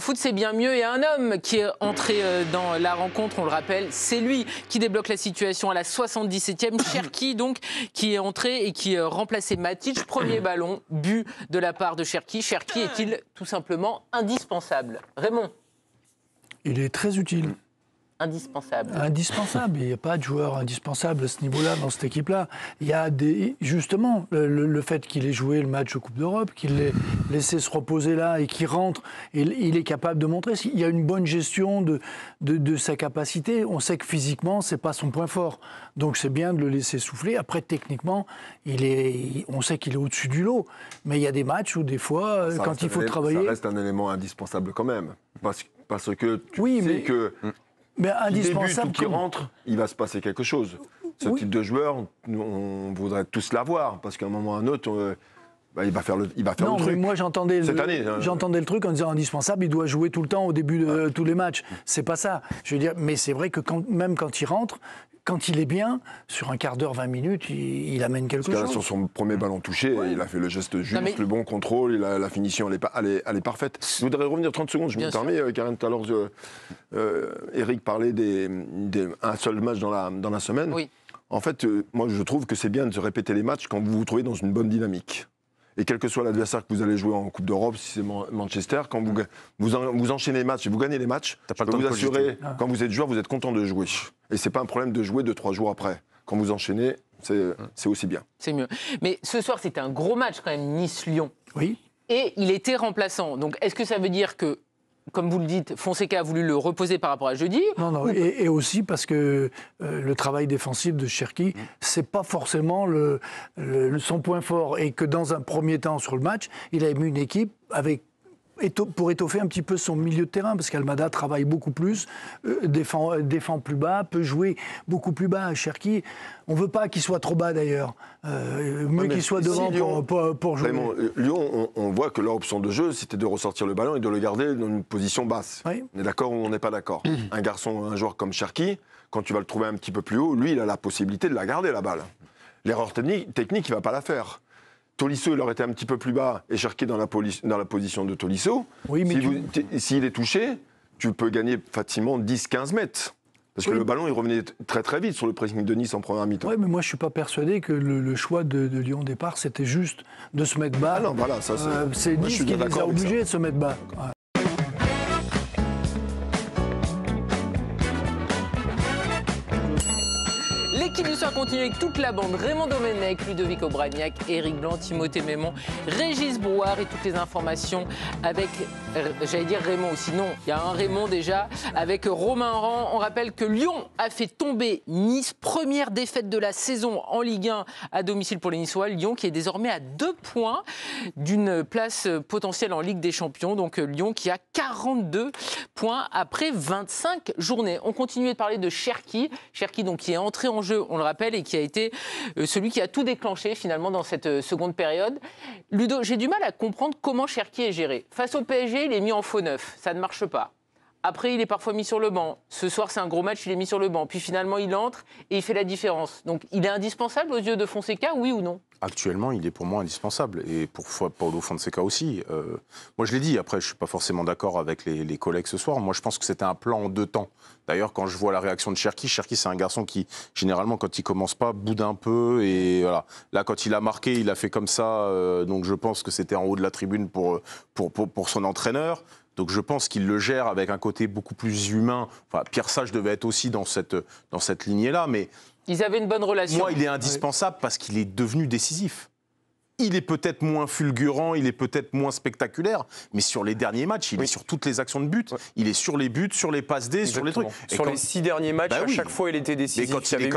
foot, c'est bien mieux. Et un homme qui est entré dans la rencontre, on le rappelle, c'est lui qui débloque la situation à la 77e. Cherki, donc, qui est entré et qui remplaçait Matic. Premier ballon, but de la part de Cherki. Cherki est-il tout simplement indispensable? Raymond? Il est très utile. Indispensable. Indispensable. Il n'y a pas de joueur indispensable à ce niveau-là, dans cette équipe-là. Il y a justement le fait qu'il ait joué le match de Coupe d'Europe, qu'il l'ait laissé se reposer là et qu'il rentre, il est capable de montrer. Il y a une bonne gestion de sa capacité. On sait que physiquement, ce n'est pas son point fort. Donc c'est bien de le laisser souffler. Après, techniquement, on sait qu'il est au-dessus du lot. Mais il y a des matchs où, des fois, quand il faut travailler... Ça reste un élément indispensable quand même. Parce que tu oui, sais que... Mais indispensable. Qui rentre, il va se passer quelque chose. Ce type de joueur, on voudrait tous l'avoir, parce qu'à un moment ou à un autre, il va faire le truc. Mais moi j'entendais le truc en disant indispensable, il doit jouer tout le temps au début de tous les matchs. C'est pas ça. Je veux dire, mais c'est vrai que même quand il rentre, quand il est bien, sur un quart d'heure, 20 minutes, il amène quelque chose. Sur son premier ballon touché, il a fait le geste juste, le bon contrôle, la finition, elle est parfaite. Je voudrais revenir 30 secondes, je me permets, Karen, tout à l'heure, Eric parlait d'un seul match dans la semaine. Oui. En fait, moi je trouve que c'est bien de se répéter les matchs quand vous vous trouvez dans une bonne dynamique. Et quel que soit l'adversaire que vous allez jouer en Coupe d'Europe, si c'est Manchester, quand vous enchaînez les matchs et vous gagnez les matchs, je peux vous assurer, quand vous êtes joueur, vous êtes content de jouer. Et c'est pas un problème de jouer 2-3 jours après. Quand vous enchaînez, c'est aussi bien. C'est mieux. Mais ce soir, c'était un gros match quand même, Nice-Lyon. Oui. Et il était remplaçant. Donc est-ce que ça veut dire que, comme vous le dites, Fonseca a voulu le reposer par rapport à jeudi? Non, et aussi parce que le travail défensif de Cherki, c'est pas forcément son point fort. Et que dans un premier temps sur le match, il a mis une équipe pour étoffer un petit peu son milieu de terrain, parce qu'Almada travaille beaucoup plus, défend plus bas, peut jouer beaucoup plus bas. Cherki, on ne veut pas qu'il soit trop bas d'ailleurs, mais qu'il soit devant pour jouer. Lyon, on voit que leur option de jeu, c'était de ressortir le ballon et de le garder dans une position basse. Oui. On est d'accord ou on n'est pas d'accord? Un joueur comme Cherki, quand tu vas le trouver un petit peu plus haut, lui, il a la possibilité de la garder, la balle. L'erreur technique, il ne va pas la faire. Tolisso, il aurait été un petit peu plus bas et Cherki dans la position de Tolisso. Oui, mais s'il est touché, tu peux gagner facilement 10-15 mètres. Parce que le ballon, il revenait très très vite sur le pressing de Nice en première mi-temps. Oui, mais moi je ne suis pas persuadé que le choix de Lyon au départ, c'était juste de se mettre bas. Ah non, voilà, ça c'est Nice qui les a obligés de se mettre bas. L'équipe du soir continue avec toute la bande. Raymond Domenech, Ludovic Obraniak, Éric Blanc, Timothée Mémon, Régis Brouard et toutes les informations avec, j'allais dire Raymond aussi, non, il y a un Raymond déjà, avec Romain Rand. On rappelle que Lyon a fait tomber Nice, première défaite de la saison en Ligue 1 à domicile pour les Niçois. Lyon qui est désormais à 2 points d'une place potentielle en Ligue des Champions. Donc Lyon qui a 42 points après 25 journées. On continue de parler de Cherki. Cherki donc qui est entré en jeu, on le rappelle, et qui a été celui qui a tout déclenché finalement dans cette seconde période. Ludo, j'ai du mal à comprendre comment Cherki est géré. Face au PSG, il est mis en faux neuf, ça ne marche pas. Après, il est parfois mis sur le banc. Ce soir, c'est un gros match, il est mis sur le banc. Puis finalement, il entre et il fait la différence. Donc, il est indispensable aux yeux de Fonseca, oui ou non? Actuellement, il est pour moi indispensable. Et pour Paulo Fonseca aussi. Moi, je l'ai dit, après, je ne suis pas forcément d'accord avec les collègues ce soir. Moi, je pense que c'était un plan en 2 temps. D'ailleurs, quand je vois la réaction de Cherki, c'est un garçon qui, généralement, quand il commence pas, boude un peu. Et voilà. Là, quand il a marqué, il a fait comme ça. Donc, je pense que c'était en haut de la tribune pour son entraîneur. Donc je pense qu'il le gère avec un côté beaucoup plus humain. Enfin, Pierre Sage devait être aussi dans cette lignée-là, mais... Ils avaient une bonne relation. Moi, il est indispensable parce qu'il est devenu décisif. Il est peut-être moins fulgurant, il est peut-être moins spectaculaire, mais sur les derniers matchs, il est sur toutes les actions de but. Il est sur les buts, sur les passes D, sur les trucs. Et sur les 6 derniers matchs, à chaque fois, il était décisif. Et quand il est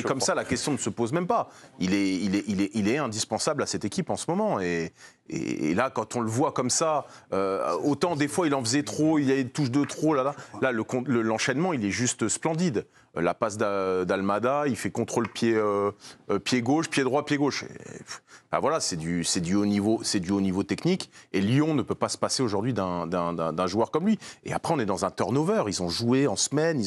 comme ça, la question ne se pose même pas. Il est indispensable à cette équipe en ce moment. Et là, quand on le voit comme ça, autant des fois il en faisait trop, il y a une touche de trop. Là, l'enchaînement, il est juste splendide. La passe d'Almada, il fait contrôle pied gauche, pied droit, pied gauche. Ben voilà, c'est du haut niveau technique. Et Lyon ne peut pas se passer aujourd'hui d'un joueur comme lui. Et après, on est dans un turnover. Ils ont joué en semaine.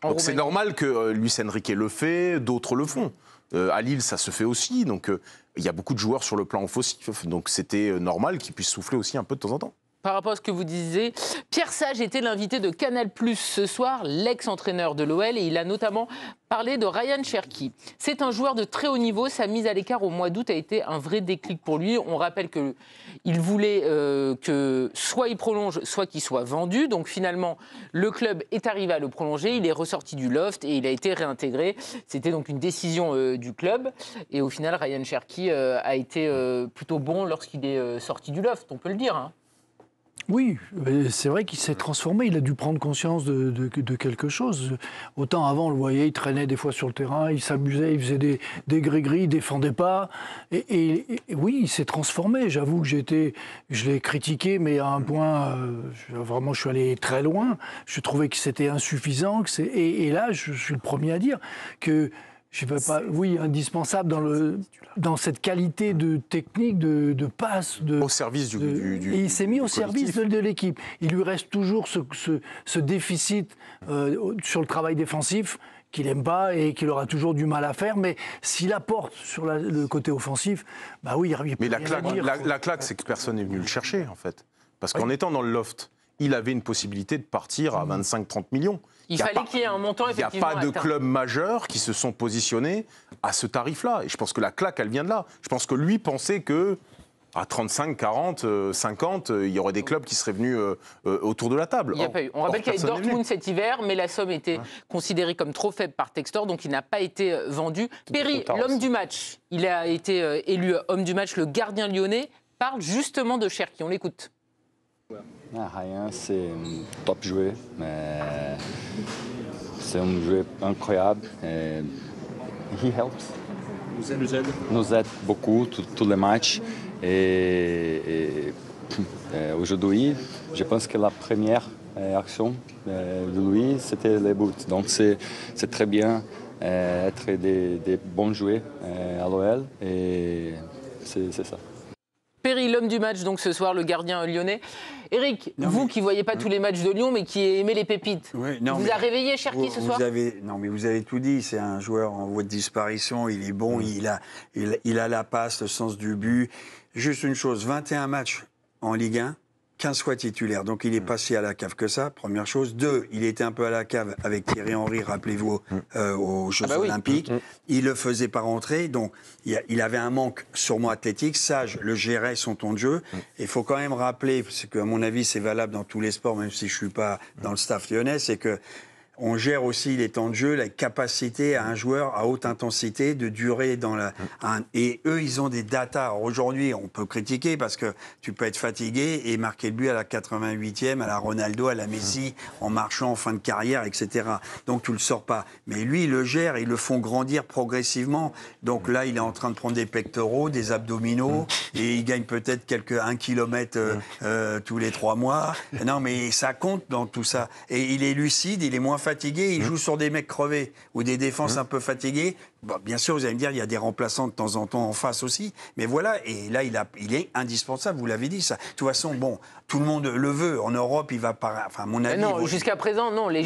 Donc c'est normal que Luis Enrique le fait, d'autres le font. À Lille, ça se fait aussi. Donc il y a beaucoup de joueurs sur le plan offensif. Donc c'était normal qu'ils puissent souffler aussi un peu de temps en temps. par rapport à ce que vous disiez, Pierre Sage était l'invité de Canal+ ce soir, l'ex-entraîneur de l'OL, et il a notamment parlé de Ryan Cherki. C'est un joueur de très haut niveau, sa mise à l'écart au mois d'août a été un vrai déclic pour lui. On rappelle qu'il voulait que soit il prolonge, soit qu'il soit vendu. Donc finalement, le club est arrivé à le prolonger, il est ressorti du loft et il a été réintégré. C'était donc une décision du club. Et au final, Ryan Cherki a été plutôt bon lorsqu'il est sorti du loft, on peut le dire, hein. Oui, c'est vrai qu'il s'est transformé, il a dû prendre conscience de quelque chose. Autant avant, on le voyait, il traînait des fois sur le terrain, il s'amusait, il faisait des gris-gris, il ne défendait pas. Et oui, il s'est transformé. J'avoue que je l'ai critiqué, mais à un point, vraiment, je suis allé très loin. Je trouvais que c'était insuffisant. Et là, je suis le premier à dire que je ne veux pas, oui, indispensable dans cette qualité de technique, de passe. Au service et il s'est mis au service de l'équipe. Il lui reste toujours ce déficit sur le travail défensif qu'il n'aime pas et qu'il aura toujours du mal à faire. Mais s'il apporte sur le côté offensif, bah oui, il peut rien dire. La claque, c'est que personne n'est venu le chercher, en fait. Parce qu'en étant dans le loft, il avait une possibilité de partir à 25-30 millions. Il fallait qu'il y ait un montant, effectivement. Il n'y a pas de clubs majeurs qui se sont positionnés à ce tarif-là. Et je pense que la claque, elle vient de là. Je pense que lui pensait que à 35, 40, 50, il y aurait des clubs qui seraient venus autour de la table. Il n'y a pas eu. On rappelle qu'il y avait Dortmund cet hiver, mais la somme était considérée comme trop faible par Textor, donc il n'a pas été vendu. Perry, l'homme du match, il a été élu homme du match, le gardien lyonnais, parle justement de Cherki. On l'écoute. Ryan, c'est un top joueur. C'est un joueur incroyable. He helps. Nous aide beaucoup tous les matchs. Et aujourd'hui, je pense que la première action de lui, c'était les buts. Donc c'est très bien être des bons joueurs à l'OL. Et c'est ça. Perry, l'homme du match, donc ce soir, le gardien lyonnais. Eric, vous qui ne voyez pas tous les matchs de Lyon, mais qui aimez les pépites, vous a réveillé Cherki ce soir ? Non, mais vous avez tout dit. C'est un joueur en voie de disparition. Il est bon, il a la passe, le sens du but. Juste une chose, 21 matchs en Ligue 1, 15 fois titulaire. Donc il est pas si à la cave que ça, première chose. 2, il était un peu à la cave avec Thierry Henry, rappelez-vous, aux Jeux Olympiques. Il le faisait pas rentrer, donc il avait un manque sûrement athlétique. Sage le gérait, son ton de jeu. Il faut quand même rappeler, parce qu'à mon avis c'est valable dans tous les sports, même si je suis pas dans le staff lyonnais, c'est que on gère aussi les temps de jeu, la capacité à un joueur à haute intensité de durer dans la... Et eux, ils ont des datas. Alors aujourd'hui, on peut critiquer parce que tu peux être fatigué et marquer le but à la 88e, à la Ronaldo, à la Messi, en marchant en fin de carrière, etc. Donc tu le sors pas. Mais lui, il le gère, ils le font grandir progressivement. Donc là, il est en train de prendre des pectoraux, des abdominaux, et il gagne peut-être 1 kilomètre tous les 3 mois. Non, mais ça compte dans tout ça. Et il est lucide, il est moins fatigué, il joue sur des mecs crevés ou des défenses un peu fatiguées. Bon, bien sûr, vous allez me dire, il y a des remplaçants de temps en temps en face aussi. Mais voilà, et là, il est indispensable, vous l'avez dit, ça. De toute façon, bon, tout le monde le veut. En Europe, il va pas... Enfin, à mon avis... Non, jusqu'à présent, non. Les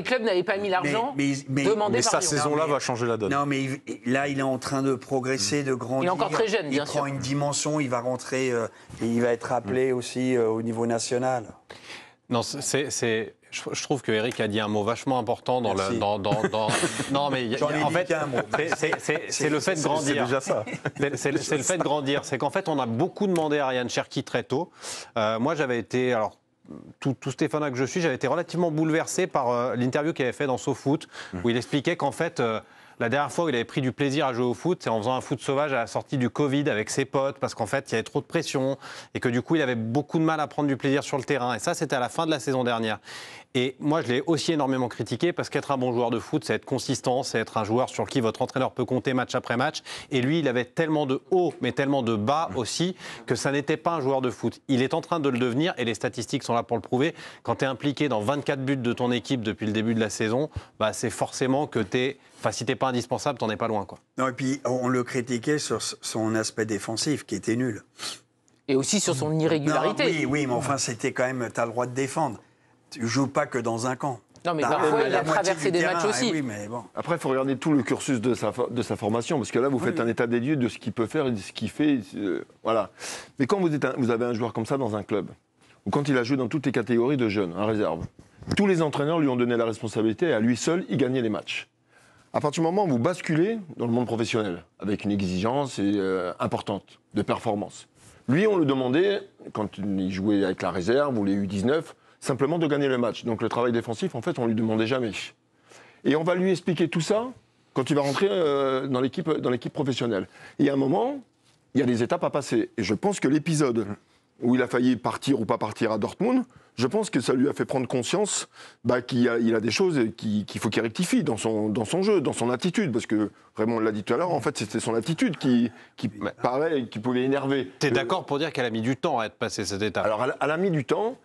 clubs n'avaient pas mis l'argent demandé par sa saison-là va changer la donne. Non, mais là, il est en train de progresser, de grandir. Il est encore très jeune, bien sûr. Il prend une dimension, il va rentrer, et il va être appelé aussi au niveau national. Non, je trouve que Eric a dit un mot vachement important dans le. Non, mais en fait, c'est le fait de grandir. C'est déjà ça. C'est le fait de grandir. C'est qu'en fait, on a beaucoup demandé à Ryan Cherki très tôt. Moi, j'avais été. Alors, tout Stéphanois que je suis, j'avais été relativement bouleversé par l'interview qu'il avait fait dans SoFoot, où il expliquait qu'en fait. La dernière fois où il avait pris du plaisir à jouer au foot, c'est en faisant un foot sauvage à la sortie du Covid avec ses potes, parce qu'en fait, il y avait trop de pression et que du coup, il avait beaucoup de mal à prendre du plaisir sur le terrain. Et ça, c'était à la fin de la saison dernière. Et moi, je l'ai aussi énormément critiqué parce qu'être un bon joueur de foot, c'est être consistant, c'est être un joueur sur qui votre entraîneur peut compter match après match. Et lui, il avait tellement de hauts, mais tellement de bas aussi, que ça n'était pas un joueur de foot. Il est en train de le devenir et les statistiques sont là pour le prouver. Quand tu es impliqué dans 24 buts de ton équipe depuis le début de la saison, bah, c'est forcément que tu es... Enfin, si t'es pas indispensable, t'en es pas loin, quoi. Non, et puis on le critiquait sur son aspect défensif, qui était nul. Et aussi sur son irrégularité. Oui, mais enfin, c'était quand même, t'as le droit de défendre. Tu joues pas que dans un camp. Non, mais parfois, il a traversé des matchs aussi. Oui, mais bon. Après, il faut regarder tout le cursus de sa formation, parce que là, vous faites un état des lieux de ce qu'il peut faire et de ce qu'il fait. Voilà. Mais quand vous avez un joueur comme ça dans un club, ou quand il a joué dans toutes les catégories de jeunes, en réserve, tous les entraîneurs lui ont donné la responsabilité et à lui seul, il gagnait les matchs. À partir du moment où vous basculez dans le monde professionnel, avec une exigence importante de performance, lui, on le demandait, quand il jouait avec la réserve ou les U19, simplement de gagner le match. Donc le travail défensif, en fait, on ne lui demandait jamais. Et on va lui expliquer tout ça quand il va rentrer dans l'équipe professionnelle. Et à un moment, il y a des étapes à passer. Et je pense que l'épisode où il a failli partir ou pas partir à Dortmund, je pense que ça lui a fait prendre conscience qu'il a des choses qu'il faut qu'il rectifie dans son jeu, dans son attitude. Parce que, vraiment, on l'a dit tout à l'heure, en fait, c'était son attitude qui paraît, qui pouvait énerver. T'es d'accord pour dire qu'elle a mis du temps à être passée cette étape? Alors, elle a mis du temps.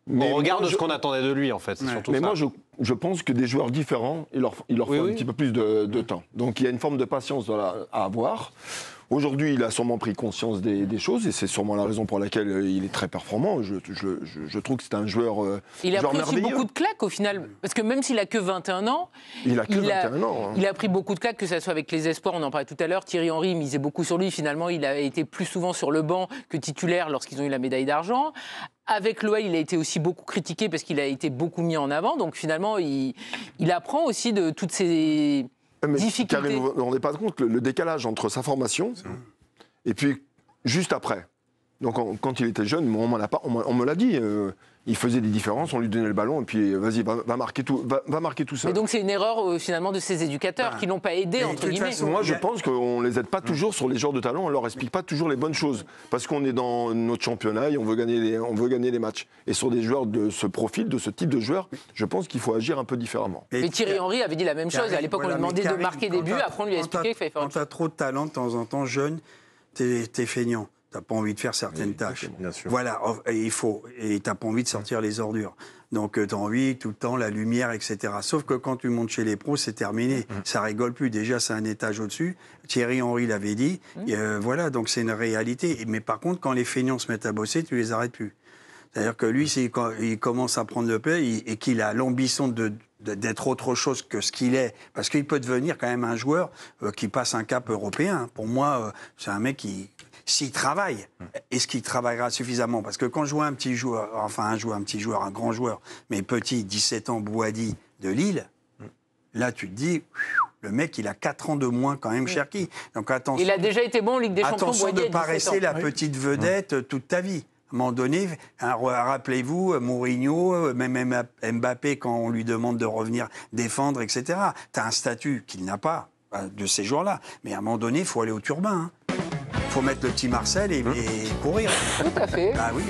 Mais on regarde ce qu'on attendait de lui, en fait. C'est surtout ça. Moi, je pense que des joueurs différents, il leur faut un petit peu plus de temps. Donc, il y a une forme de patience à avoir. Aujourd'hui, il a sûrement pris conscience des choses et c'est sûrement la raison pour laquelle il est très performant. Je trouve que c'est un joueur il a pris aussi merveilleux. beaucoup de claques au final, parce que même s'il a que 21 ans, il a pris beaucoup de claques, que ce soit avec les espoirs, on en parlait tout à l'heure. Thierry Henry misait beaucoup sur lui. Finalement, il a été plus souvent sur le banc que titulaire lorsqu'ils ont eu la médaille d'argent. Avec l'OL, il a été aussi beaucoup critiqué parce qu'il a été beaucoup mis en avant. Donc finalement, il apprend aussi de toutes ces difficultés. Karim, vous ne vous rendez pas compte le décalage entre sa formation et puis juste après. Donc quand il était jeune, on me l'a dit, il faisait des différences, on lui donnait le ballon et puis vas-y, va marquer tout seul. Mais donc c'est une erreur finalement de ces éducateurs qui l'ont pas aidé, entre guillemets. Moi je pense qu'on les aide pas toujours sur les joueurs de talent, on leur explique pas toujours les bonnes choses. Parce qu'on est dans notre championnat et on veut gagner les matchs. Et sur des joueurs de ce profil, de ce type de joueurs, je pense qu'il faut agir un peu différemment. Mais Thierry Henry avait dit la même chose. À l'époque, on lui demandait de marquer des buts, après on lui a expliqué qu'il fallait faire autre chose. Quand tu as trop de talent, de temps en temps, jeune, t'es feignant. T'as pas envie de faire certaines tâches. Bien sûr. Voilà, et t'as pas envie de sortir les ordures. Donc t'as envie tout le temps la lumière, etc. Sauf que quand tu montes chez les pros, c'est terminé. Ça rigole plus. Déjà, c'est un étage au-dessus. Thierry Henry l'avait dit. Voilà, donc c'est une réalité. Mais par contre, quand les feignants se mettent à bosser, tu les arrêtes plus. C'est-à-dire que lui, quand il commence à prendre le paix et qu'il a l'ambition d'être autre chose que ce qu'il est, parce qu'il peut devenir quand même un joueur qui passe un cap européen. Pour moi, c'est un mec qui... S'il travaille, est-ce qu'il travaillera suffisamment? Parce que quand je vois un petit joueur, un grand joueur, mais petit, 17 ans, Bouhaddi de Lille, là tu te dis, le mec il a 4 ans de moins quand même, Cherki. Donc attention. Il a déjà été bon en Ligue des Champions. Attention de ne pas rester la petite vedette toute ta vie. À un moment donné, rappelez-vous, Mourinho, même Mbappé, quand on lui demande de revenir défendre, etc. Tu as un statut qu'il n'a pas de ces jours-là. Mais à un moment donné, il faut aller au turbin. Il faut mettre le petit Marcel et courir. Tout à fait. Ah oui.